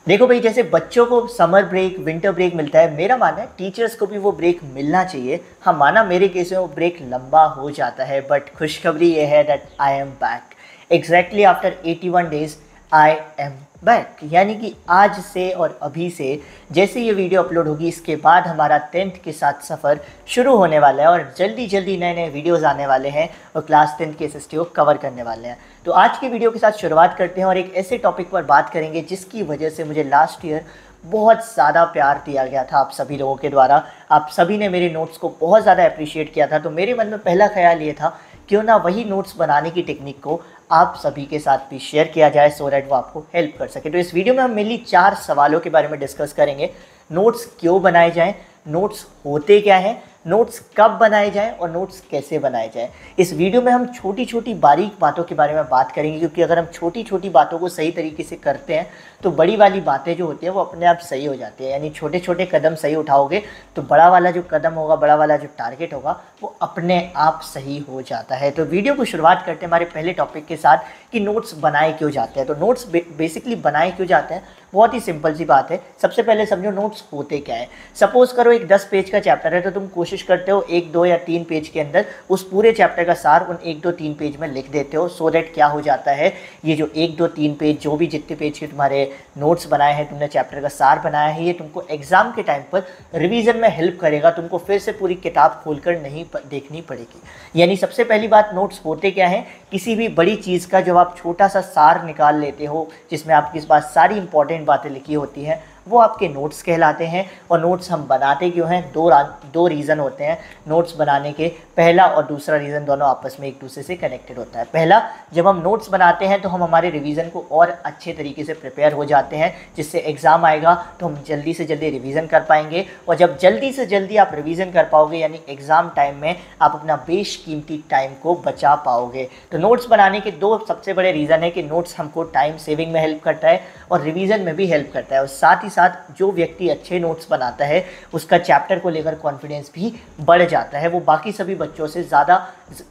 देखो भाई, जैसे बच्चों को समर ब्रेक, विंटर ब्रेक मिलता है, मेरा मानना है टीचर्स को भी वो ब्रेक मिलना चाहिए। हाँ, माना मेरे केस में वो ब्रेक लंबा हो जाता है, बट खुशखबरी ये है that I am back exactly after 81 days. I am back, यानी कि आज से और अभी से जैसे ये वीडियो अपलोड होगी, इसके बाद हमारा 10th के साथ सफ़र शुरू होने वाला है और जल्दी जल्दी नए नए वीडियोज़ आने वाले हैं और क्लास 10th के एसएसटी को कवर करने वाले हैं। तो आज के वीडियो के साथ शुरुआत करते हैं और एक ऐसे टॉपिक पर बात करेंगे जिसकी वजह से मुझे लास्ट ईयर बहुत ज़्यादा प्यार दिया गया था आप सभी लोगों के द्वारा। आप सभी ने मेरे नोट्स को बहुत ज़्यादा अप्रिशिएट किया था। तो मेरे मन में पहला ख्याल ये था, क्यों ना वही नोट्स बनाने की टेक्निक को आप सभी के साथ भी शेयर किया जाए सो दैट वो आपको हेल्प कर सके। तो इस वीडियो में हम मेनली 4 सवालों के बारे में डिस्कस करेंगे। नोट्स क्यों बनाए जाएं, नोट्स होते क्या हैं, नोट्स कब बनाए जाएं और नोट्स कैसे बनाए जाएं। इस वीडियो में हम छोटी छोटी बारीक बातों के बारे में बात करेंगे, क्योंकि अगर हम छोटी छोटी बातों को सही तरीके से करते हैं तो बड़ी वाली बातें जो होती हैं वो अपने आप सही हो जाती है। यानी छोटे छोटे कदम सही उठाओगे तो बड़ा वाला जो कदम होगा, बड़ा वाला जो टारगेट होगा, वो अपने आप सही हो जाता है। तो वीडियो को शुरुआत करते हैं हमारे पहले टॉपिक के साथ कि नोट्स बनाए क्यों जाते हैं। तो नोट्स बेसिकली बनाए क्यों जाते हैं, बहुत ही सिंपल सी बात है। सबसे पहले समझो नोट्स होते क्या है। सपोज करो एक 10 पेज का चैप्टर है, तो तुम कोशिश करते हो 1, 2 या 3 पेज के अंदर उस पूरे चैप्टर का सार उन 1, 2, 3 पेज में लिख देते हो। सो दैट क्या हो जाता है, ये जो 1, 2, 3 पेज, जो भी जितने पेज के तुम्हारे नोट्स बनाए हैं, तुमने चैप्टर का सार बनाया है, ये तुमको एग्जाम के टाइम पर रिवीजन में हेल्प करेगा। तुमको फिर से पूरी किताब खोलकर नहीं देखनी पड़ेगी। यानी सबसे पहली बात, नोट्स होते क्या है। किसी भी बड़ी चीज़ का जब आप छोटा सा सार निकाल लेते हो जिसमें आपके पास सारी इंपॉर्टेंट बातें लिखी होती हैं, वो आपके नोट्स कहलाते हैं। और नोट्स हम बनाते क्यों हैं, दो रीज़न होते हैं नोट्स बनाने के। पहला और दूसरा रीज़न दोनों आपस में एक दूसरे से कनेक्टेड होता है। पहला, जब हम नोट्स बनाते हैं तो हम हमारे रिवीजन को और अच्छे तरीके से प्रिपेयर हो जाते हैं, जिससे एग्ज़ाम आएगा तो हम जल्दी से जल्दी रिवीजन कर पाएंगे। और जब जल्दी से जल्दी आप रिवीजन कर पाओगे, यानी एग्ज़ाम टाइम में आप अपना बेशकीमती टाइम को बचा पाओगे। तो नोट्स बनाने के 2 सबसे बड़े रीज़न है कि नोट्स हमको टाइम सेविंग में हेल्प करता है और रिवीजन में भी हेल्प करता है। और साथ ही साथ जो व्यक्ति अच्छे नोट्स बनाता है उसका चैप्टर को लेकर कॉन्फिडेंस भी बढ़ जाता है। वो बाकी सभी बच्चों से ज़्यादा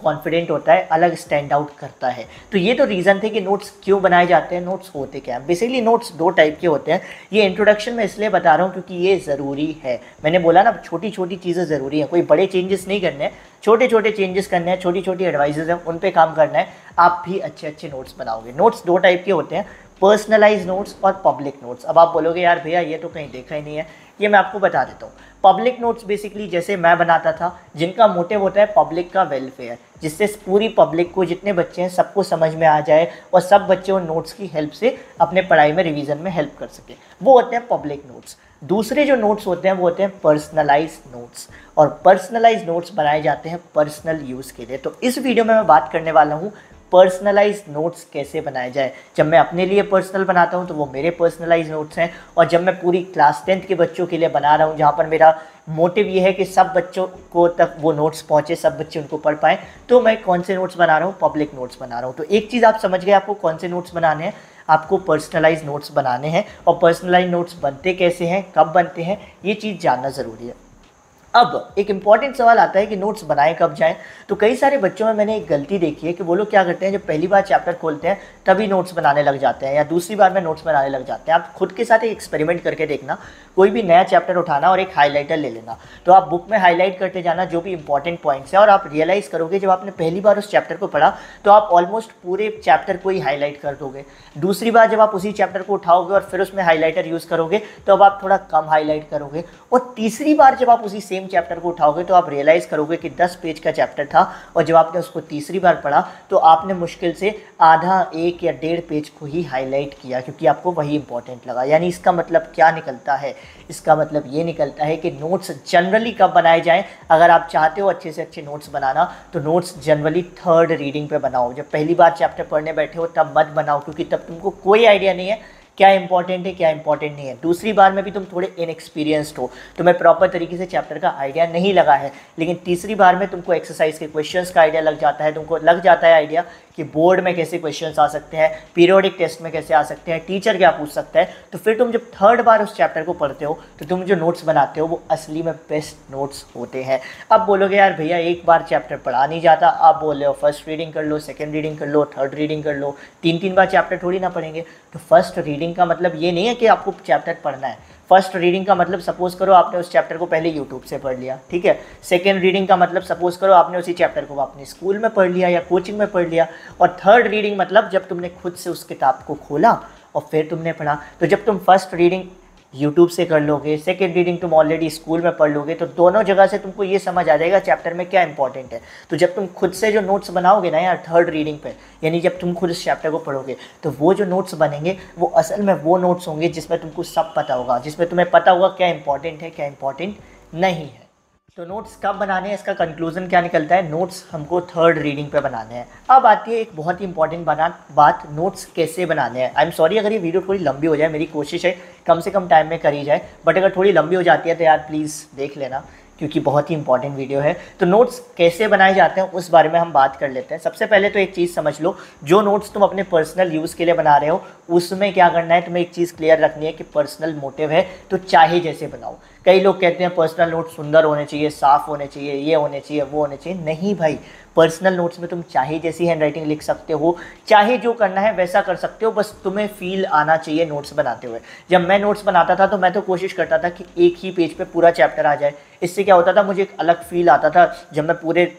कॉन्फिडेंट होता है, अलग स्टैंड आउट करता है। तो ये तो रीज़न थे कि नोट्स क्यों बनाए जाते हैं, नोट्स होते क्या हैं। बेसिकली नोट्स 2 टाइप के होते हैं। ये इंट्रोडक्शन में इसलिए बता रहा हूँ क्योंकि ये ज़रूरी है। मैंने बोला ना, छोटी छोटी चीज़ें ज़रूरी हैं। कोई बड़े चेंजेस नहीं करने हैं, छोटे छोटे चेंजेस करने हैं, छोटी छोटी एडवाइजेज हैं, उन पे काम करना है। आप भी अच्छे अच्छे नोट्स बनाओगे। नोट्स 2 टाइप के होते हैं, पर्सनलाइज नोट्स और पब्लिक नोट्स। अब आप बोलोगे यार भैया ये तो कहीं देखा ही नहीं है, ये मैं आपको बता देता हूँ। पब्लिक नोट्स बेसिकली जैसे मैं बनाता था, जिनका मोटिव होता है पब्लिक का वेलफेयर, जिससे पूरी पब्लिक को, जितने बच्चे हैं, सबको समझ में आ जाए और सब बच्चे उन नोट्स की हेल्प से अपने पढ़ाई में रिवीजन में हेल्प कर सके, वो होते हैं पब्लिक नोट्स। दूसरे जो नोट्स होते हैं वो होते हैं पर्सनलाइज नोट्स। और पर्सनलाइज नोट्स बनाए जाते हैं पर्सनल यूज़ के लिए। तो इस वीडियो में मैं बात करने वाला हूँ पर्सनलाइज नोट्स कैसे बनाए जाए। जब मैं अपने लिए पर्सनल बनाता हूं तो वो मेरे पर्सनलाइज नोट्स हैं, और जब मैं पूरी क्लास 10th के बच्चों के लिए बना रहा हूं, जहां पर मेरा मोटिव ये है कि सब बच्चों को तक वो नोट्स पहुंचे, सब बच्चे उनको पढ़ पाएँ, तो मैं कौन से नोट्स बना रहा हूँ, पब्लिक नोट्स बना रहा हूँ। तो एक चीज़ आप समझ गए, आपको कौन से नोट्स बनाने हैं, आपको पर्सनलाइज नोट्स बनाने हैं। और पर्सनलाइज नोट्स बनते कैसे हैं, कब बनते हैं, ये चीज़ जानना ज़रूरी है। अब एक इम्पॉर्टेंट सवाल आता है कि नोट्स बनाएं कब जाएं। तो कई सारे बच्चों में मैंने एक गलती देखी है कि वो लोग क्या करते हैं, जब पहली बार चैप्टर खोलते हैं तभी नोट्स बनाने लग जाते हैं, या दूसरी बार में नोट्स बनाने लग जाते हैं। आप खुद के साथ एक एक्सपेरिमेंट करके देखना, कोई भी नया चैप्टर उठाना और एक हाईलाइटर ले लेना, तो आप बुक में हाईलाइट करते जाना जो भी इंपॉर्टेंट पॉइंट्स हैं, और आप रियलाइज़ करोगे जब आपने पहली बार उस चैप्टर को पढ़ा तो आप ऑलमोस्ट पूरे चैप्टर को ही हाईलाइट कर दोगे। दूसरी बार जब आप उसी चैप्टर को उठाओगे और फिर उसमें हाईलाइटर यूज़ करोगे तो अब आप थोड़ा कम हाईलाइट करोगे। और तीसरी बार जब आप उसी सेम चैप्टर को उठाओगे तो आप रियलाइज़ करोगे कि 10 पेज का चैप्टर था, और जब आपने उसको तीसरी बार पढ़ा तो आपने मुश्किल से आधा, 1 या 1.5 पेज को ही हाईलाइट किया, क्योंकि आपको वही इंपॉर्टेंट लगा। यानी इसका मतलब क्या निकलता है, इसका मतलब ये निकलता है कि नोट्स जनरली कब बनाए जाएं। अगर आप चाहते हो अच्छे से अच्छे नोट्स बनाना, तो नोट्स जनरली 3rd रीडिंग पे बनाओ। जब पहली बार चैप्टर पढ़ने बैठे हो तब मत बनाओ, क्योंकि तब तुमको कोई आइडिया नहीं है क्या इंपॉर्टेंट है क्या इंपॉर्टेंट नहीं है। दूसरी बार में भी तुम थोड़े इनएक्सपीरियंस्ड हो, तुम्हें प्रॉपर तरीके से चैप्टर का आइडिया नहीं लगा है, लेकिन तीसरी बार में तुमको एक्सरसाइज के क्वेश्चंस का आइडिया लग जाता है, तुमको लग जाता है आइडिया कि बोर्ड में कैसे क्वेश्चंस आ सकते हैं, पीरियोडिक टेस्ट में कैसे आ सकते हैं, टीचर क्या पूछ सकता है। तो फिर तुम जब थर्ड बार उस चैप्टर को पढ़ते हो तो तुम जो नोट्स बनाते हो वो असली में बेस्ट नोट्स होते हैं। अब बोलोगे यार भैया एक बार चैप्टर पढ़ा नहीं जाता, आप बोल रहे हो फर्स्ट रीडिंग कर लो, सेकेंड रीडिंग कर लो, थर्ड रीडिंग कर लो, 3 बार चैप्टर थोड़ी ना पढ़ेंगे। तो फर्स्ट रीडिंग का मतलब ये नहीं है कि आपको चैप्टर पढ़ना है। फर्स्ट रीडिंग का मतलब सपोज करो आपने उस चैप्टर को पहले यूट्यूब से पढ़ लिया, ठीक है। सेकेंड रीडिंग का मतलब सपोज करो आपने उसी चैप्टर को अपने स्कूल में पढ़ लिया या कोचिंग में पढ़ लिया। और थर्ड रीडिंग मतलब जब तुमने खुद से उस किताब को खोला और फिर तुमने पढ़ा। तो जब तुम फर्स्ट रीडिंग यूट्यूब से कर लोगे, सेकेंड रीडिंग तुम ऑलरेडी स्कूल में पढ़ लोगे, तो दोनों जगह से तुमको ये समझ आ जाएगा चैप्टर में क्या इंपॉर्टेंट है। तो जब तुम खुद से जो नोट्स बनाओगे ना यार थर्ड रीडिंग पे, यानी जब तुम खुद इस चैप्टर को पढ़ोगे तो वो जो नोट्स बनेंगे वो असल में वो नोट्स होंगे जिसमें तुमको सब पता होगा, जिसमें तुम्हें पता होगा क्या इंपॉर्टेंट है क्या इंपॉर्टेंट नहीं है। तो नोट्स कब बनाने हैं, इसका कंक्लूजन क्या निकलता है, नोट्स हमको थर्ड रीडिंग पे बनाने हैं। अब आती है एक बहुत ही इंपॉर्टेंट बात, नोट्स कैसे बनाने हैं। आई एम सॉरी अगर ये वीडियो थोड़ी लंबी हो जाए, मेरी कोशिश है कम से कम टाइम में करी जाए, बट अगर थोड़ी लंबी हो जाती है तो यार प्लीज़ देख लेना, क्योंकि बहुत ही इंपॉर्टेंट वीडियो है। तो नोट्स कैसे बनाए जाते हैं उस बारे में हम बात कर लेते हैं। सबसे पहले तो एक चीज़ समझ लो, जो नोट्स तुम अपने पर्सनल यूज़ के लिए बना रहे हो उसमें क्या करना है, तुम्हें एक चीज़ क्लियर रखनी है कि पर्सनल मोटिव है तो चाहे जैसे बनाओ। कई लोग कहते हैं पर्सनल नोट्स सुंदर होने चाहिए, साफ़ होने चाहिए, ये होने चाहिए, वो होने चाहिए। नहीं भाई, पर्सनल नोट्स में तुम चाहे जैसी हैंडराइटिंग लिख सकते हो, चाहे जो करना है वैसा कर सकते हो, बस तुम्हें फील आना चाहिए नोट्स बनाते हुए। जब मैं नोट्स बनाता था तो मैं तो कोशिश करता था कि एक ही पेज पे पूरा चैप्टर आ जाए। इससे क्या होता था, मुझे एक अलग फील आता था। जब मैं पूरे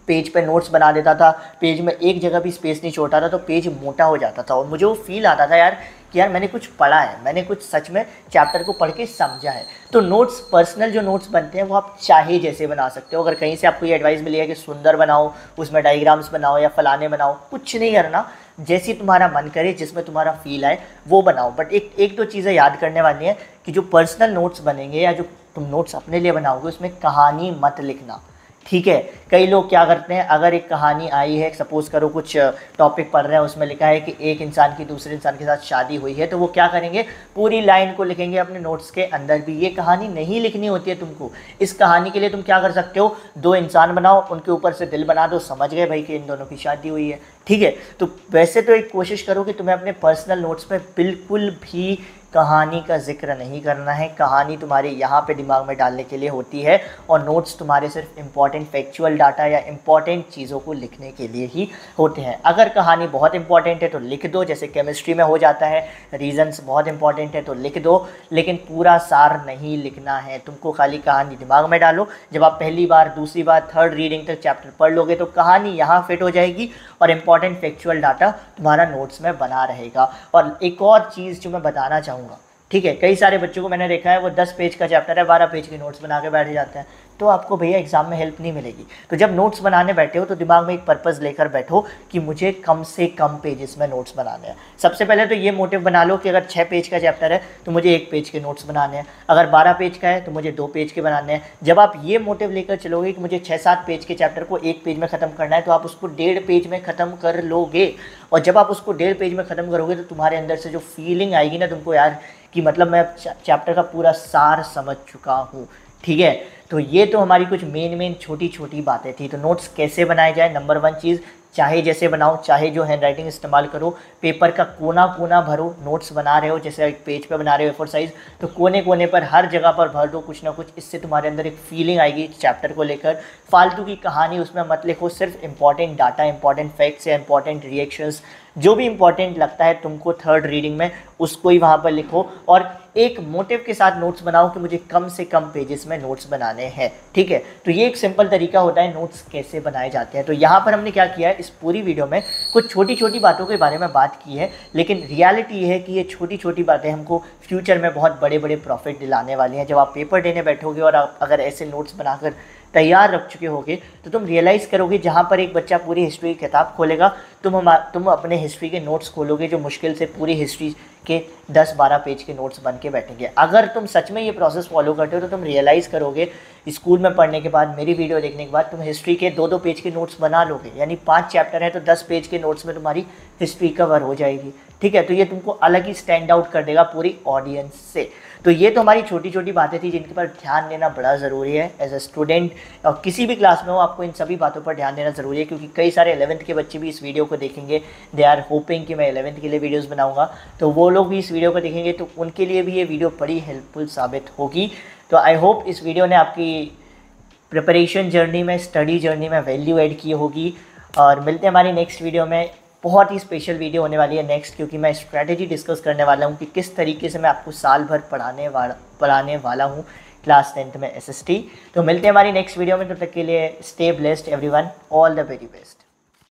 पेज पे नोट्स बना देता था, पेज में एक जगह भी स्पेस नहीं छोड़ता था, तो पेज मोटा हो जाता था और मुझे वो फील आता था यार कि यार मैंने कुछ पढ़ा है, मैंने कुछ सच में चैप्टर को पढ़ के समझा है। तो नोट्स, पर्सनल जो नोट्स बनते हैं वो आप चाहे जैसे बना सकते हो। अगर कहीं से आपको ये एडवाइस मिली है कि सुंदर बनाओ, उसमें डायग्राम्स बनाओ या फलाने बनाओ, कुछ नहीं करना, जैसी तुम्हारा मन करे, जिसमें तुम्हारा फील आए वो बनाओ। बट एक दो चीज़ें याद करने वाली हैं कि जो पर्सनल नोट्स बनेंगे या जो तुम नोट्स अपने लिए बनाओगे उसमें कहानी मत लिखना, ठीक है। कई लोग क्या करते हैं, अगर एक कहानी आई है, सपोज करो कुछ टॉपिक पढ़ रहे हैं, उसमें लिखा है कि एक इंसान की दूसरे इंसान के साथ शादी हुई है, तो वो क्या करेंगे, पूरी लाइन को लिखेंगे अपने नोट्स के अंदर भी। ये कहानी नहीं लिखनी होती है तुमको। इस कहानी के लिए तुम क्या कर सकते हो, 2 इंसान बनाओ, उनके ऊपर से दिल बना दो, समझ गए भाई कि इन दोनों की शादी हुई है, ठीक है। तो वैसे तो एक कोशिश करो कि तुम्हें अपने पर्सनल नोट्स में बिल्कुल भी कहानी का जिक्र नहीं करना है। कहानी तुम्हारे यहाँ पे दिमाग में डालने के लिए होती है और नोट्स तुम्हारे सिर्फ इंपॉर्टेंट फैक्चुअल डाटा या इंपॉर्टेंट चीज़ों को लिखने के लिए ही होते हैं। अगर कहानी बहुत इंपॉर्टेंट है तो लिख दो, जैसे केमिस्ट्री में हो जाता है, रीजंस बहुत इंपॉर्टेंट है तो लिख दो, लेकिन पूरा सार नहीं लिखना है। तुमको खाली कहानी दिमाग में डालो। जब आप पहली बार, दूसरी बार, थर्ड रीडिंग तक चैप्टर पढ़ लोगे तो कहानी यहाँ फिट हो जाएगी और इंपॉर्टेंट फैक्चुअल डाटा तुम्हारा नोट्स में बना रहेगा। और एक और चीज़ जो मैं बताना चाहूँगा, ठीक है, कई सारे बच्चों को मैंने देखा है वो 10 पेज का चैप्टर है, 12 पेज के नोट्स बना के बैठ जाते हैं, तो आपको भैया एग्जाम में हेल्प नहीं मिलेगी। तो जब नोट्स बनाने बैठे हो तो दिमाग में एक पर्पज़ लेकर बैठो कि मुझे कम से कम पेजेस में नोट्स बनाने हैं। सबसे पहले तो ये मोटिव बना लो कि अगर 6 पेज का चैप्टर है तो मुझे 1 पेज के नोट्स बनाने हैं, अगर 12 पेज का है तो मुझे 2 पेज के बनाने हैं। जब आप ये मोटिव लेकर चलोगे कि मुझे 6-7 पेज के चैप्टर को 1 पेज में ख़त्म करना है, तो आप उसको 1.5 पेज में ख़त्म कर लोगे। और जब आप उसको 1.5 पेज में ख़त्म करोगे तो तुम्हारे अंदर से जो फीलिंग आएगी ना तुमको यार कि मतलब मैं चैप्टर का पूरा सार समझ चुका हूँ, ठीक है। तो ये तो हमारी कुछ मेन छोटी छोटी बातें थी। तो नोट्स कैसे बनाए जाए, नंबर 1 चीज़, चाहे जैसे बनाओ, चाहे जो हैंडराइटिंग इस्तेमाल करो, पेपर का कोना कोना भरो। नोट्स बना रहे हो, जैसे एक पेज पे बना रहे हो A4 साइज़, तो कोने कोने पर हर जगह पर भर दो कुछ ना कुछ। इससे तुम्हारे अंदर एक फीलिंग आएगी चैप्टर को लेकर। फालतू की कहानी उसमें मत लिखो, सिर्फ इंपॉर्टेंट डाटा, इंपॉर्टेंट फैक्ट्स या इंपॉर्टेंट रिएक्शंस, जो भी इंपॉर्टेंट लगता है तुमको थर्ड रीडिंग में, उसको ही वहाँ पर लिखो। और एक मोटिव के साथ नोट्स बनाओ कि मुझे कम से कम पेजेस में नोट्स बनाने हैं, ठीक है। तो ये एक सिंपल तरीका होता है नोट्स कैसे बनाए जाते हैं। तो यहाँ पर हमने क्या किया है, इस पूरी वीडियो में कुछ छोटी छोटी बातों के बारे में बात की है, लेकिन रियलिटी है कि ये छोटी छोटी बातें हमको फ्यूचर में बहुत बड़े बड़े प्रॉफिट दिलाने वाली हैं। जब आप पेपर देने बैठोगे और आप अगर ऐसे नोट्स बनाकर तैयार रख चुके होगे तो तुम रियलाइज़ करोगे, जहाँ पर एक बच्चा पूरी हिस्ट्री की किताब खोलेगा, तुम अपने हिस्ट्री के नोट्स खोलोगे जो मुश्किल से पूरी हिस्ट्री के 10-12 पेज के नोट्स बन के बैठेंगे। अगर तुम सच में ये प्रोसेस फॉलो करते हो तो तुम रियलाइज़ करोगे स्कूल में पढ़ने के बाद, मेरी वीडियो देखने के बाद तुम हिस्ट्री के 2-2 पेज के नोट्स बना लोगे, यानी 5 चैप्टर है तो 10 पेज के नोट्स में तुम्हारी हिस्ट्री कवर हो जाएगी। ठीक है, तो ये तुमको अलग ही स्टैंड आउट कर देगा पूरी ऑडियंस से। तो ये तो हमारी छोटी छोटी बातें थी जिनके पर ध्यान देना बड़ा ज़रूरी है एज अ स्टूडेंट, और किसी भी क्लास में हो आपको इन सभी बातों पर ध्यान देना ज़रूरी है, क्योंकि कई सारे 11th के बच्चे भी इस वीडियो को देखेंगे। दे आर होपिंग कि मैं 11th के लिए वीडियोस बनाऊंगा, तो वो लोग भी इस वीडियो को देखेंगे तो उनके लिए भी ये वीडियो बड़ी हेल्पफुल साबित होगी। तो आई होप इस वीडियो ने आपकी प्रिपरेशन जर्नी में, स्टडी जर्नी में वैल्यू ऐड की होगी। और मिलते हैं हमारी नेक्स्ट वीडियो में। बहुत ही स्पेशल वीडियो होने वाली है नेक्स्ट, क्योंकि मैं स्ट्रैटेजी डिस्कस करने वाला हूँ कि किस तरीके से मैं आपको साल भर पढ़ाने वाला हूँ क्लास 10th में SST। तो मिलते हैं हमारी नेक्स्ट वीडियो में, तब तक के लिए stay blessed everyone, all the very best.